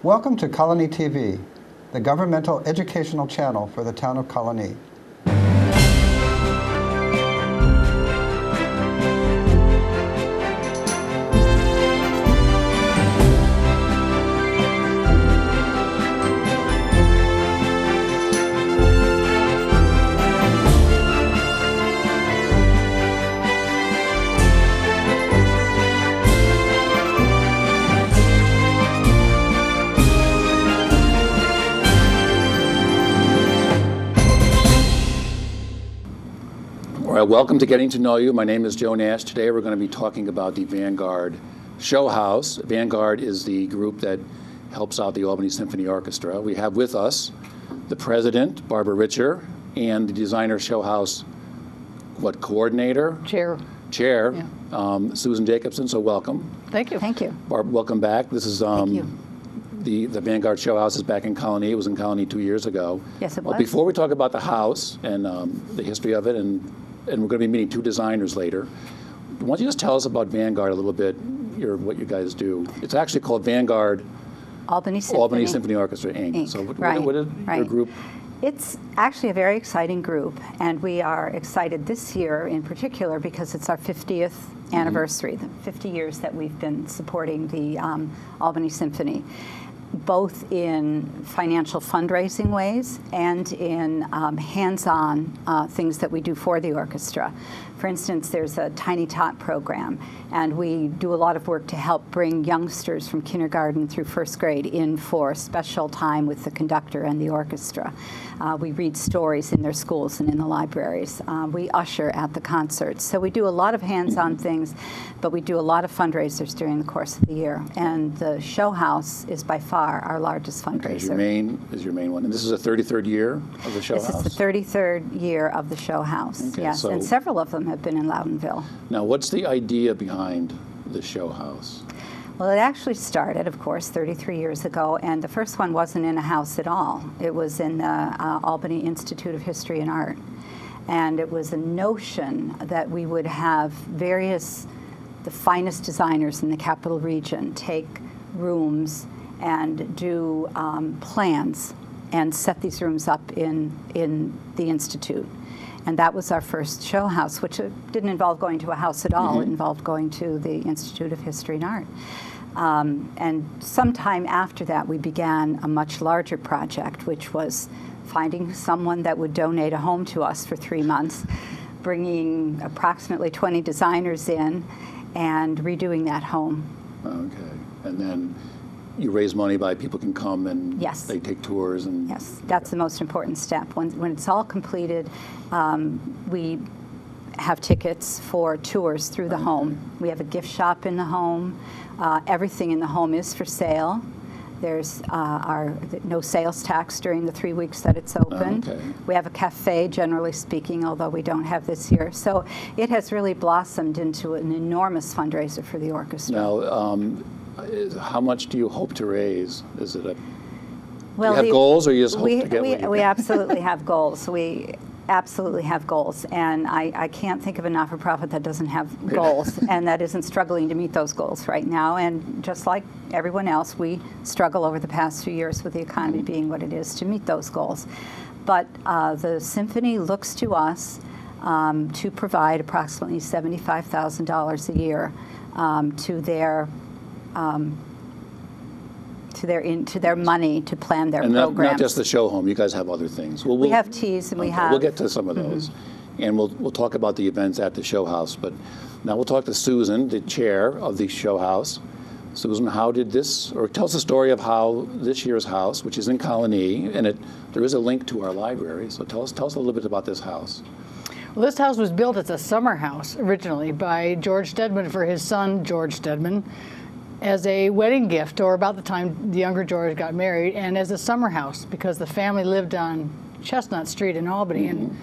Welcome to Colonie TV, the governmental educational channel for the town of Colonie. Welcome to Getting to Know You. My name is Joe Nash. Today we're going to be talking about the Vanguard Showhouse. Vanguard is the group that helps out the Albany Symphony Orchestra. We have with us the president, Barbara Richer, and the designer Showhouse, coordinator? Chair, yeah. Susan Jacobsen, so welcome. Thank you. Thank you. Barb, welcome back. This is Thank you. The Vanguard Showhouse is back in Colonie. It was in Colonie 2 years ago. Yes, it was. Well, before we talk about the house and the history of it, and we're going to be meeting two designers later, why don't you just tell us about Vanguard a little bit, what you guys do? It's actually called Vanguard Albany Symphony Orchestra, Inc. So Right. what is your group? It's actually a very exciting group, and we are excited this year in particular because it's our 50th anniversary, the 50 years that we've been supporting the Albany Symphony, both in financial fundraising ways and in hands-on things that we do for the orchestra. For instance, there's a Tiny Tot program, and we do a lot of work to help bring youngsters from kindergarten through first grade in for special time with the conductor and the orchestra. We read stories in their schools and in the libraries. We usher at the concerts. So we do a lot of hands-on things, but we do a lot of fundraisers during the course of the year. And the Showhouse is by far our largest fundraiser. Is your main one. And this is the 33rd year of the Showhouse? This is the 33rd year of the Showhouse, Okay, yes. so And several of them have been in Loudonville. now, what's the idea behind the Showhouse? Well, it actually started, of course, 33 years ago, and the first one wasn't in a house at all. It was in the Albany Institute of History and Art. And it was a notion that we would have the finest designers in the capital region take rooms and do plans and set these rooms up in the Institute. And that was our first show house, which didn't involve going to a house at all. It involved going to the Institute of History and Art. And sometime after that, we began a much larger project, which was finding someone that would donate a home to us for 3 months, bringing approximately 20 designers in, and redoing that home. Okay. And then you raise money by people can come and Yes. they take tours and Yes, that's the most important step. When it's all completed, we have tickets for tours through the home. We have a gift shop in the home. Everything in the home is for sale. There's no sales tax during the 3 weeks that it's open. Okay. We have a cafe, generally speaking, although we don't have this year. So it has really blossomed into an enormous fundraiser for the orchestra. Now, how much do you hope to raise? Is it Well, you have goals, or you just hope to get what you we get? absolutely have goals. We absolutely have goals, and I can't think of a not-for-profit that doesn't have goals and that isn't struggling to meet those goals right now. And just like everyone else, we struggle over the past few years with the economy being what it is to meet those goals. But the symphony looks to us to provide approximately $75,000 a year to their money to plan their and programs. not just the show home. You guys have other things. We have teas, and we have. We'll get to some of those, and we'll talk about the events at the show house. But now we'll talk to Susan, the chair of the show house. Susan, how did this, or tell us the story of how this year's house, which is in Colonie, and there is a link to our library. So tell us a little bit about this house. Well, this house was built as a summer house originally by George Stedman for his son, George Stedman, as a wedding gift, or about the time the younger George got married, and as a summer house because the family lived on Chestnut Street in Albany. And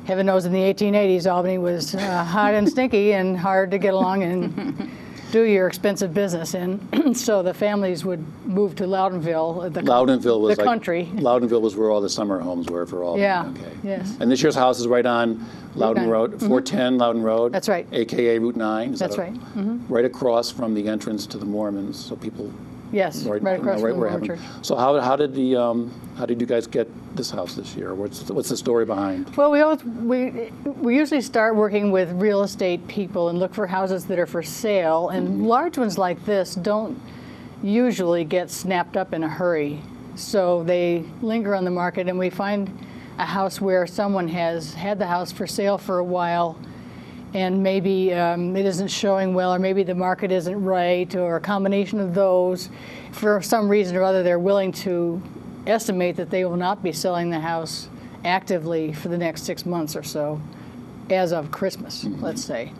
heaven knows in the 1880s, Albany was hot and stinky and hard to get along and do your expensive business. And so the families would move to Loudonville, Loudonville was the country. Loudonville was where all the summer homes were for Albany. Yeah, Okay. yes. And this year's house is right on Loudon Road, 410 Loudon Road. That's right. AKA Route 9. That's right. Right across from the entrance to the Mormons, so people Yes, right across from the orchard. So how did you guys get this house this year? What's the story behind? Well, we usually start working with real estate people and look for houses that are for sale, and large ones like this don't usually get snapped up in a hurry. So they linger on the market, and we find a house where someone has had the house for sale for a while, and maybe it isn't showing well, or maybe the market isn't right, or a combination of those. For some reason or other, they're willing to estimate that they will not be selling the house actively for the next 6 months or so, as of Christmas, let's say.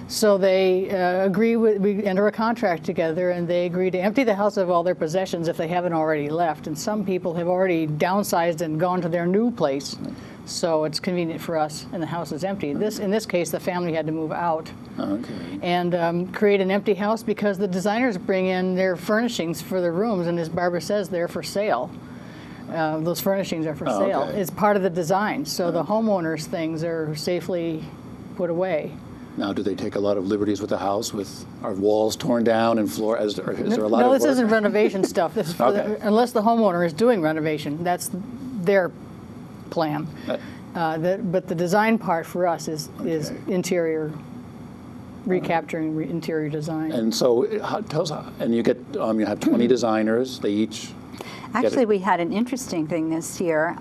So they we enter a contract together, and they agree to empty the house of all their possessions if they haven't already left. And some people have already downsized and gone to their new place, so it's convenient for us, and the house is empty. In this case, the family had to move out and create an empty house because the designers bring in their furnishings for the rooms, and as Barbara says, they're for sale. Those furnishings are for sale. Okay. It's part of the design, so the homeowners' things are safely put away. Now, do they take a lot of liberties with the house? Are walls torn down and floor? Is there a lot of No, this work? isn't renovation stuff. This is for unless the homeowner is doing renovation. That's their plan. But the design part for us is interior, recapturing interior design. And so, tell us, and you have 20 designers. They each. Actually, we had an interesting thing this year.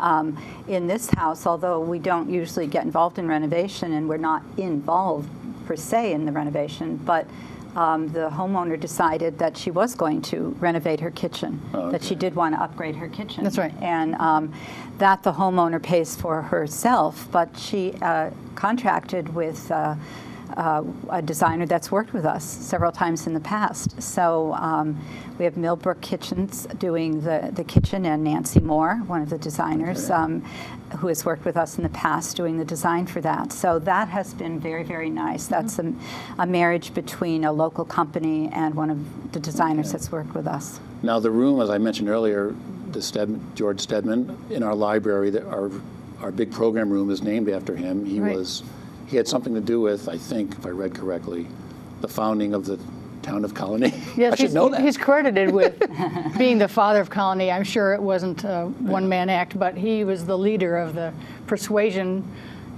In this house, although we don't usually get involved in renovation, and we're not involved per se in the renovation, but the homeowner decided that she was going to renovate her kitchen, that she did want to upgrade her kitchen. That's right. And that the homeowner pays for herself, but she contracted with a designer that's worked with us several times in the past. So we have Millbrook Kitchens doing the kitchen, and Nancy Moore, one of the designers, who has worked with us in the past doing the design for that. So that has been very, very nice. That's a marriage between a local company and one of the designers that's worked with us. Now the room, as I mentioned earlier, George Stedman, in our library, our big program room is named after him. He had something to do with, I think, if I read correctly, the founding of the town of Colonie. Yes, I should know that. He's credited with being the father of Colonie. I'm sure it wasn't a one-man act, but he was the leader of the persuasion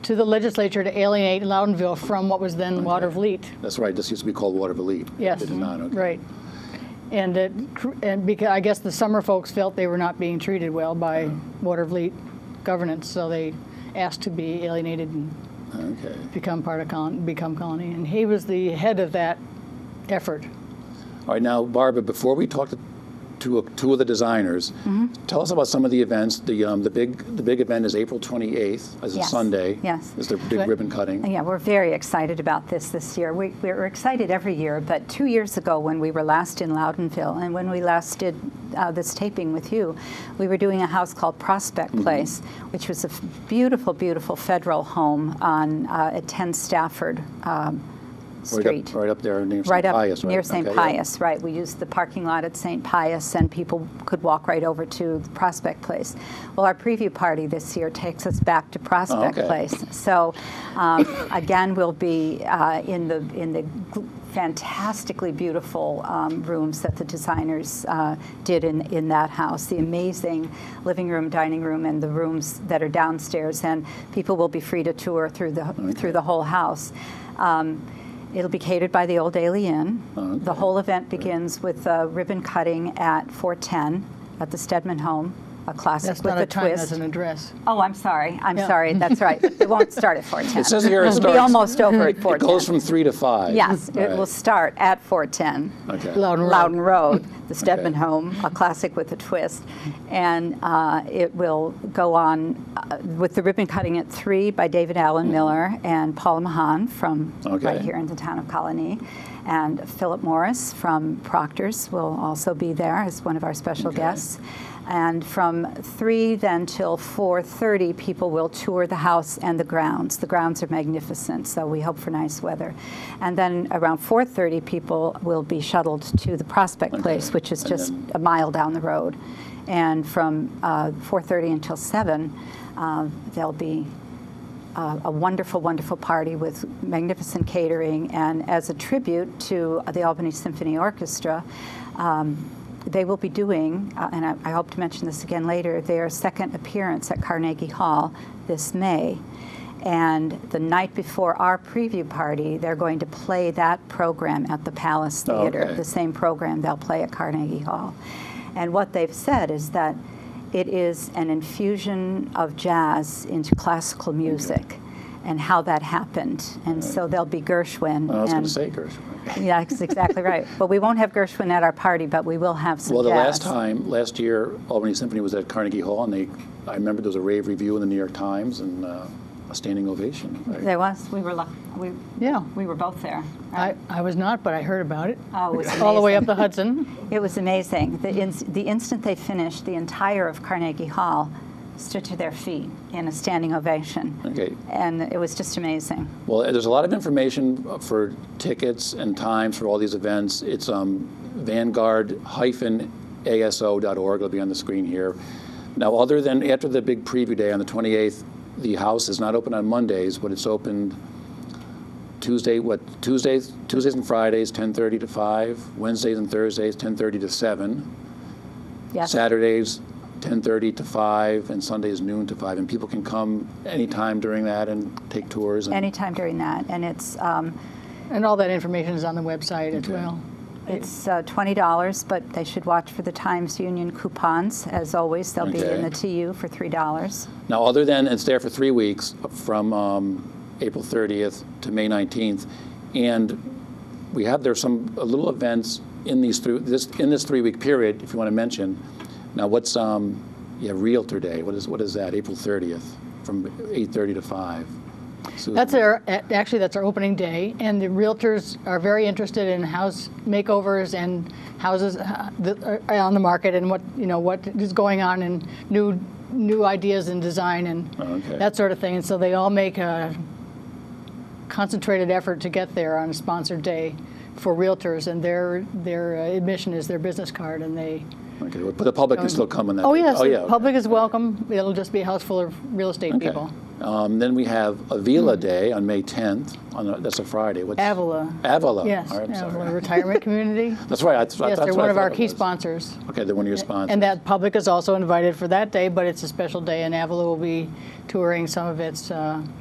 to the legislature to alienate Loudonville from what was then Watervliet. That's right. This used to be called Watervliet. Yes, It did not. Okay. right. And because I guess the summer folks felt they were not being treated well by Watervliet governance, so they asked to be alienated and become part of Colonie, and he was the head of that effort. All right, now, Barbara, before we talk to two of the designers, tell us about some of the events. The big event is April 28th, as a Sunday. Yes. Is the big ribbon cutting. Yeah, we're very excited about this year. We're excited every year, but 2 years ago when we were last in Loudonville, and when we last did this taping with you, we were doing a house called Prospect Place, which was a beautiful, beautiful federal home at 10 Stafford Street. Right up there near St. Pius, right? Near St. Pius, right. We used the parking lot at St. Pius, and people could walk right over to the Prospect Place. Well, our preview party this year takes us back to Prospect Place. So, again, we'll be in the fantastically beautiful rooms that the designers did in that house. The amazing living room, dining room, and the rooms that are downstairs, and people will be free to tour through the whole house. It'll be catered by the Old Daily Inn. The whole event begins with ribbon cutting at 410 at the Stedman home, a classic That's with not a a time, twist. that's an address. Oh, I'm sorry. Sorry. That's right. It won't start at 410. It says here it It'll starts. be almost over at 410. It goes from 3 to 5. Yes, All it right. will start at 410. Okay. Loudon Road, the Stedman home, a classic with a twist. And it will go on with the ribbon cutting at 3 by David Allen Miller and Paula Mahan from right here in the town of Colonie. And Philip Morris from Proctor's will also be there as one of our special guests. And from 3 then till 4:30, people will tour the house and the grounds. The grounds are magnificent, so we hope for nice weather. And then around 4:30, people will be shuttled to the Prospect Place, which is just a mile down the road. And from 4:30 until 7, there'll be a wonderful, wonderful party with magnificent catering. And as a tribute to the Albany Symphony Orchestra, they will be doing, and I hope to mention this again later, their second appearance at Carnegie Hall this May. And the night before our preview party, they're going to play that program at the Palace Theater, Okay. the same program they'll play at Carnegie Hall. And what they've said is that it is an infusion of jazz into classical music and how that happened. And so there'll be Gershwin. I was going and to say Gershwin. yeah, that's exactly right. But we won't have Gershwin at our party, but we will have some Well, the jazz. last year, Albany Symphony was at Carnegie Hall, and I remember there was a rave review in the New York Times and a standing ovation. Right? There was. We were Yeah. we were both there. I was not, but I heard about it. Oh, it was all the way amazing. up the Hudson. It was amazing. The instant they finished, the entire of Carnegie Hall stood to their feet in a standing ovation. Okay. And it was just amazing. Well, there's a lot of information for tickets and times for all these events. It's Vanguard-aso.org. It'll be on the screen here. Now, other than after the big preview day on the 28th, the house is not open on Mondays, but it's opened Tuesdays and Fridays, 10:30 to 5. Wednesdays and Thursdays, 10:30 to 7. Yes. Saturdays, 10:30 to 5, and Sundays noon to 5. And people can come anytime during that and take tours. And Anytime during that. And it's And all that information is on the website as well. $20, but they should watch for the Times Union coupons. As always, they'll be in Okay. the TU for $3. Now, other than it's there for 3 weeks, from April 30th to May 19th, and there's some little events in this 3-week period. If you want to mention, now what's Realtor Day? What is that? April 30th, from 8:30 to 5. Susan. That's our opening day, and the realtors are very interested in house makeovers and houses that are on the market, and what is going on, and new ideas in design and Okay. that sort of thing. And so they all make a concentrated effort to get there on a sponsored day for realtors, and their admission is their business card, and they. Okay, but the public can still come on that. Oh day. yes, yeah. the public is welcome. It'll just be a house full of real estate Okay. people. Then we have Avila Day on May 10th. That's a Friday. What's Avila. Avila. Yes, All right, I'm Avila sorry. Retirement Community. That's right. Yes, that's they're what one I of our thought it key was. sponsors. Okay, they're one of your sponsors. And that public is also invited for that day, but it's a special day, and Avila will be touring some of its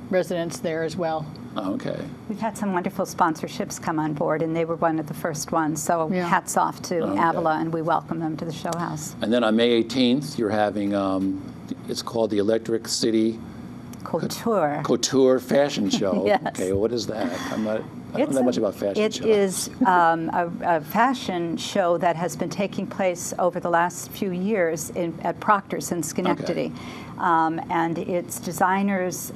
residents there as well. Oh, okay. We've had some wonderful sponsorships come on board, and they were one of the first ones. So Yeah. hats off to Okay. Avila, and we welcome them to the show house. And then on May 18th, you're having, it's called the Electric City Couture Fashion Show. Yes. Okay, well, what is that? I don't know that much about fashion It shows. is a fashion show that has been taking place over the last few years at Proctor's in Schenectady. And it's designers,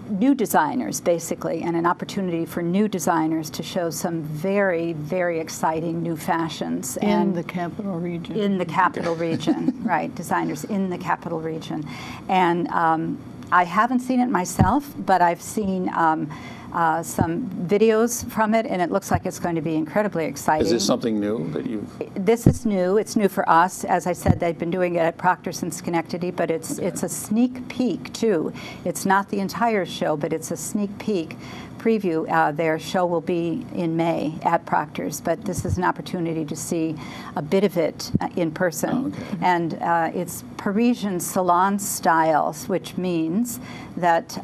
new designers, basically, and an opportunity for new designers to show some very, very exciting new fashions. In the capital region. In the capital region, right, designers in the capital region. And I haven't seen it myself, but I've seen some videos from it, and it looks like it's going to be incredibly exciting. Is this something new that you've... This is new. It's new for us. As I said, they've been doing it at Proctor's in Schenectady, but it's a sneak peek, too. It's not the entire show, but it's a sneak peek preview. Their show will be in May at Proctor's, but this is an opportunity to see a bit of it in person. Oh, okay. And it's Parisian salon styles, which means that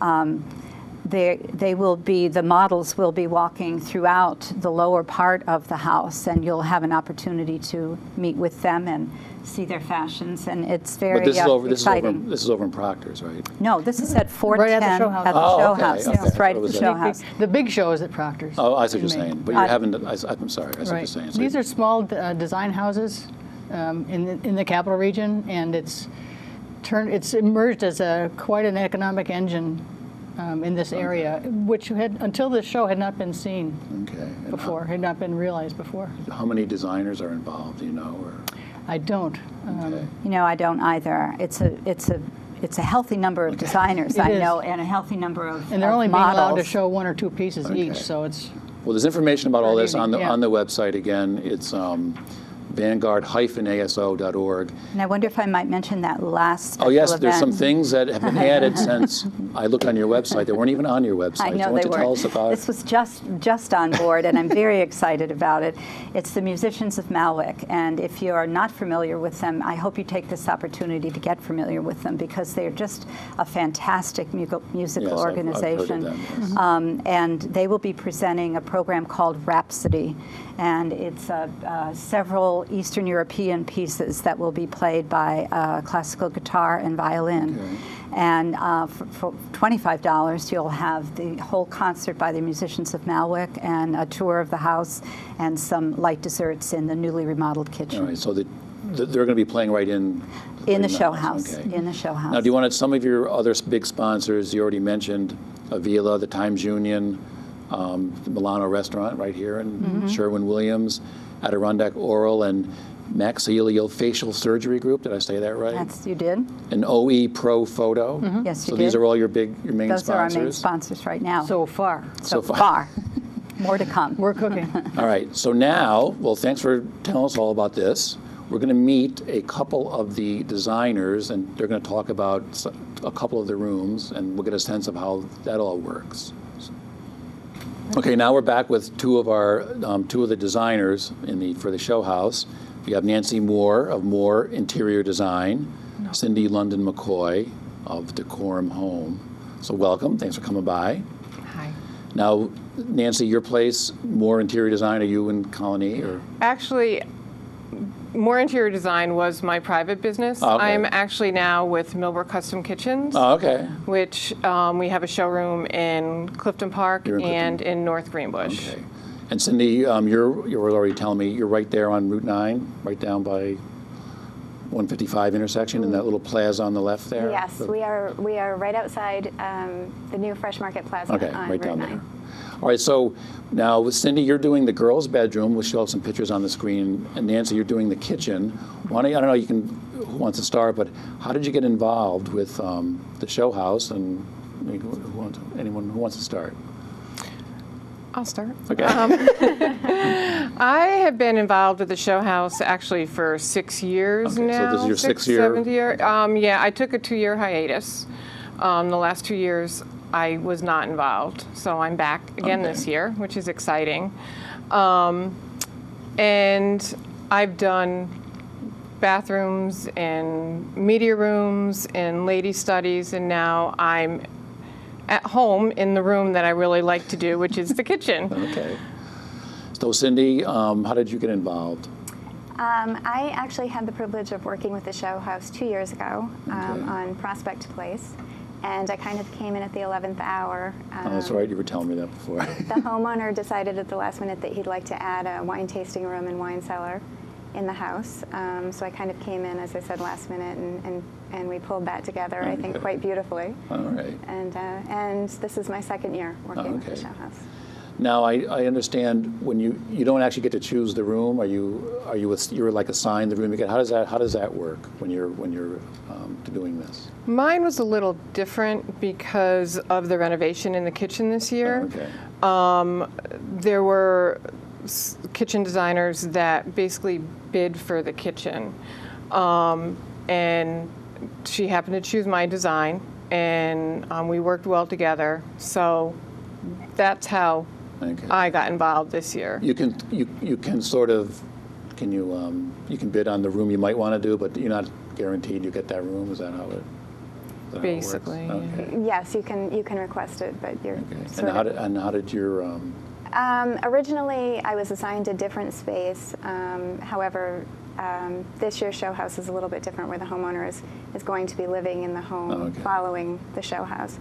the models will be walking throughout the lower part of the house, and you'll have an opportunity to meet with them and see their fashions, and it's very But exciting. this is over in Proctor's, right? No, this is at 410 Right at the show house. at the Oh, show okay, house. okay. It's right So at it the was show at- house. The big show is at Proctor's. Oh, I see what in you're May. saying. But you're having... I'm sorry, I see what you're Right. saying. So These are small design houses in the capital region, and it's emerged as quite an economic engine in this area, which until this show had not been seen Okay. And before, had not been realized before. How many designers are involved, do you know? Or, I don't. okay. I don't either. It's a healthy number of designers, It I is. know, and a healthy number of And they're only being allowed to models. show 1 or 2 pieces Okay. each, so it's Well, there's information about all this on the Yeah. on the website. Again, it's vanguard-aso.org. And I wonder if I might mention that last special Oh, yes, event. there's some things that have been added since I looked on your website that weren't even on your website. I know Do you want they to tell us about This was just on board, and I'm very excited about it. It's the Musicians of Malwick, and if you are not familiar with them, I hope you take this opportunity to get familiar with them, because they're just a fantastic musical Yes, I've heard of organization. them, yes. And they will be presenting a program called Rhapsody, and it's several Eastern European pieces that will be played by classical guitar and violin. Okay. And for $25, you'll have the whole concert by the Musicians of Malwick and a tour of the house and some light desserts in the newly remodeled kitchen. All right, so they're going to be playing right in In the house. show house. Okay. In the show house. Now, do you want some of your other big sponsors? You already mentioned Avila, the Times Union, the Milano restaurant right here in Sherwin-Williams, Adirondack Oral, and Maxillofacial Surgery Group. Did I say that right? You did? And OE Pro Photo. Yes, you So did. these are all your main Those sponsors? are our main sponsors right now. So far. So far. far. More to come. We're cooking. All right, so now, well, thanks for telling us all about this. We're going to meet a couple of the designers, and they're going to talk about a couple of the rooms, and we'll get a sense of how that all works. Okay, now we're back with two of the designers for the show house. We have Nancy Moore of Moore Interior Design, Cynde London McCoy of Decorum Home. So welcome, thanks for coming by. Hi. Now, Nancy, your place, Moore Interior Design, are you in Colonie or? Actually, More Interior Design was my private business. Oh, okay. I'm actually now with Millbrook Custom Kitchens, Oh, okay. which we have a showroom in Clifton Park You're in Clifton. and in North Greenbush. Okay. And Cynde, you were already telling me you're right there on Route 9, right down by 155 intersection in that little plaza on the left there? Yes, we are right outside the new Fresh Market Plaza Okay, on right down Route 9. there. All right, so now with Cynde, you're doing the girls' bedroom. We'll show some pictures on the screen. And Nancy, you're doing the kitchen. Why don't you, I don't know, who wants to start, but how did you get involved with the show house, and anyone who wants to start? I'll start. Okay. I have been involved with the show house actually for 6 years Okay, so now. this is your 6, sixth year? 7th year. Yeah, I took a 2-year hiatus. The last 2 years I was not involved, so I'm back again Okay. this year, which is exciting. And I've done bathrooms and media rooms and lady studies, and now I'm at home in the room that I really like to do, which is the kitchen. Okay. So Cynde, how did you get involved? I actually had the privilege of working with the Show House 2 years ago on Prospect Place, and I kind of came in at the 11th hour. Oh, that's right, you were telling me that before. The homeowner decided at the last minute that he'd like to add a wine tasting room and wine cellar in the house. So I kind of came in, as I said, last minute, and we pulled that together, I think, Okay. quite beautifully. All right. And this is my second year working with the Okay. Show House. Now, I understand when you don't actually get to choose the room. You're like assigned the room you get. How does that work when you're doing this? Mine was a little different because of the renovation in the kitchen this year. Okay. There were kitchen designers that basically bid for the kitchen. And she happened to choose my design, and we worked well together. So that's how Okay. I got involved this year. You can sort of you can bid on the room you might want to do, but you're not guaranteed you get that room. Is that how it? Basically, yeah. Okay. Yes, you can request it, but you're Okay. sort And of... how did your Originally, I was assigned a different space. However, this year's show house is a little bit different, where the homeowner is going to be living in the home okay. following the show house.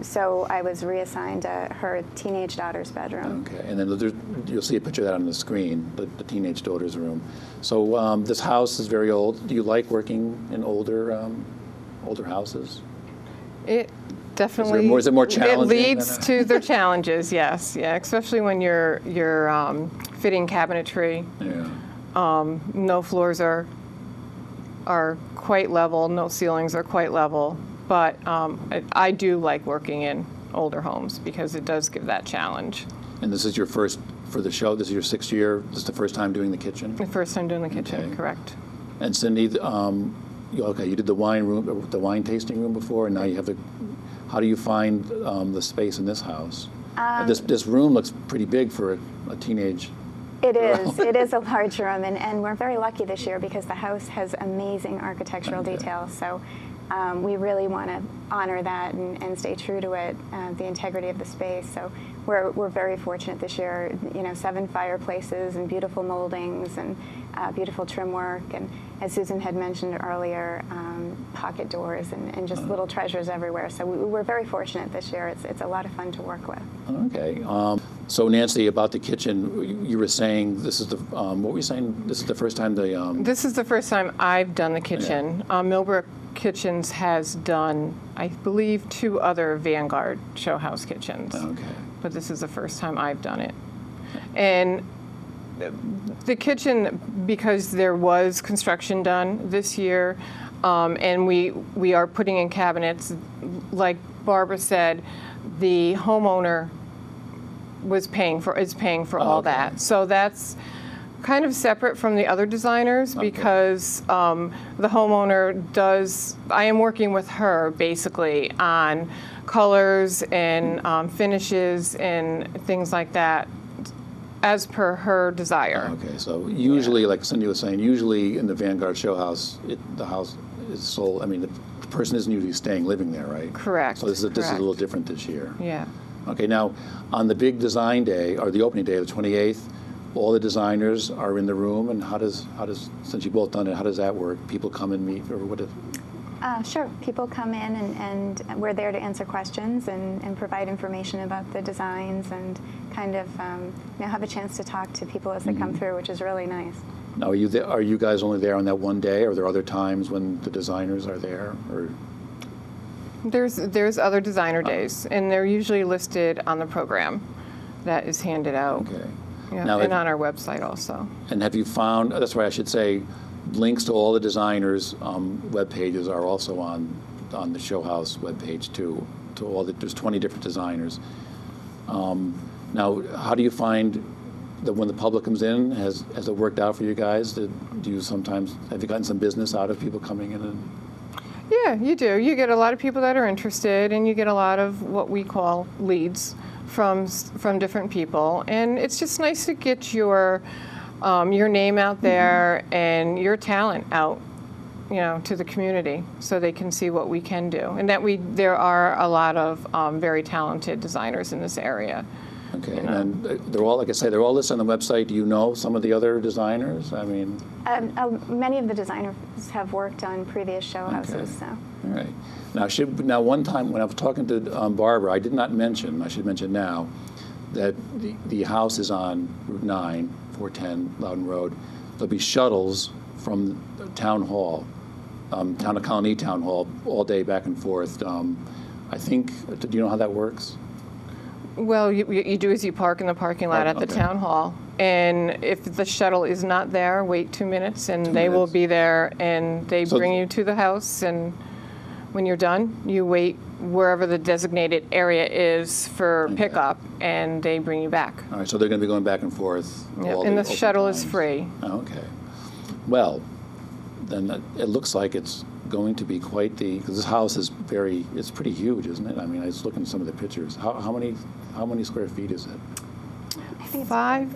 So I was reassigned her teenage daughter's bedroom. Okay, and then you'll see a picture of that on the screen, the teenage daughter's room. So this house is very old. Do you like working in older houses? It definitely. Is it more challenging? It leads to the challenges. Yes, yeah, especially when you're fitting cabinetry. Yeah. No floors are quite level. No ceilings are quite level. But I do like working in older homes because it does give that challenge. And this is your first for the show. This is your 6th year. This is the first time doing the kitchen? The first time doing the kitchen, Okay. correct. And Cynde, you did the wine tasting room before, and now you have the. How do you find the space in this house? This room looks pretty big for a teenage. It is. It is a large room, and we're very lucky this year because the house has amazing architectural details. So we really want to honor that and stay true to it, the integrity of the space. So we're very fortunate this year. 7 fireplaces and beautiful moldings and beautiful trim work, and as Susan had mentioned earlier, pocket doors and just little treasures everywhere. So we're very fortunate this year. It's a lot of fun to work with. Okay. So Nancy, about the kitchen, you were saying this is the. What were you saying? This is the first time the. This is the first time I've done the kitchen. Millbrook Kitchens has done, I believe, 2 other Vanguard Showhouse kitchens. Okay. But this is the first time I've done it. And the kitchen, because there was construction done this year, and we are putting in cabinets, like Barbara said, the homeowner is paying for all okay. that. So that's kind of separate from the other designers because the homeowner does. I am working with her basically on colors and finishes and things like that, as per her desire. Okay. So usually, like Cynde was saying, usually in the Vanguard Showhouse, the house is sold. I mean, the person isn't usually living there, right? Correct. So this is a correct. little different this year. Yeah. Okay. Now, on the big design day or the opening day, the 28th. All the designers are in the room, and how does since you've both done it, how does that work? People come and meet, or what? Sure. People come in and we're there to answer questions and provide information about the designs and kind of have a chance to talk to people as they come through, which is really nice. Now, are you guys only there on that one day, or are there other times when the designers are there? Or There's other designer days, and they're usually listed on the program that is handed out. okay. Yeah, Now, and on our website also. And have you found? That's why I should say, links to all the designers' web pages are also on the Showhouse webpage too. There's 20 different designers. Now, how do you find that when the public comes in? Has it worked out for you guys? Have you gotten some business out of people coming in? Yeah, you do. You get a lot of people that are interested, and you get a lot of what we call leads from different people, and it's just nice to get your name out there and your talent out, to the community, so they can see what we can do, and there are a lot of very talented designers in this area. Okay, and they're all, like I say, they're all listed on the website. Do you know some of the other designers? I mean, Many of the designers have worked on previous show houses. Okay. So. All right. Now, one time when I was talking to Barbara, I did not mention. I should mention now that the house is on Route 9, 410 Loudon Road. There'll be shuttles from the town hall, town of Colonie Town Hall, all day back and forth. I think. Do you know how that works? Well, you do is you park in the parking lot at the okay. town hall, and if the shuttle is not there, wait 2 minutes, and 2 they will minutes. be there, and they So bring you to the house, and when you're done, you wait wherever the designated area is for Okay. pickup, and they bring you back. All right. So they're going to be going back and forth. Yep, all and the open shuttle is times. free. Oh, okay. Well, then it looks like it's going to be quite because this house is it's pretty huge, isn't it? I mean, I was looking at some of the pictures. How many square feet is it? I think it's 5?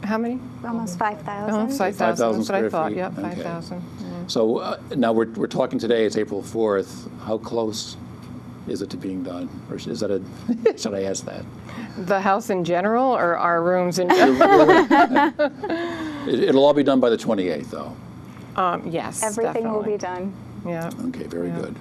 How many? almost 5,000. Oh, 5,000. 5,000 That's what I square thought. feet. Yep, Okay. 5,000. Yeah. So now we're talking today. It's April 4th. How close is it to being done, or is that should I ask that? The house in general, or our rooms in general? It'll all be done by the 28th, though. Yes, Everything will be definitely. done. Yeah. Okay, very Yeah. good.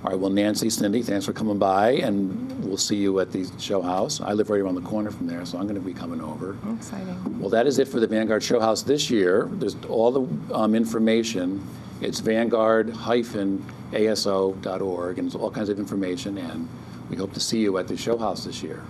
All right, well, Nancy, Cynde, thanks for coming by, and we'll see you at the show house. I live right around the corner from there, so I'm going to be coming over. Exciting. Well, that is it for the Vanguard Show House this year. There's all the information. It's vanguard-aso.org, and there's all kinds of information, and we hope to see you at the show house this year.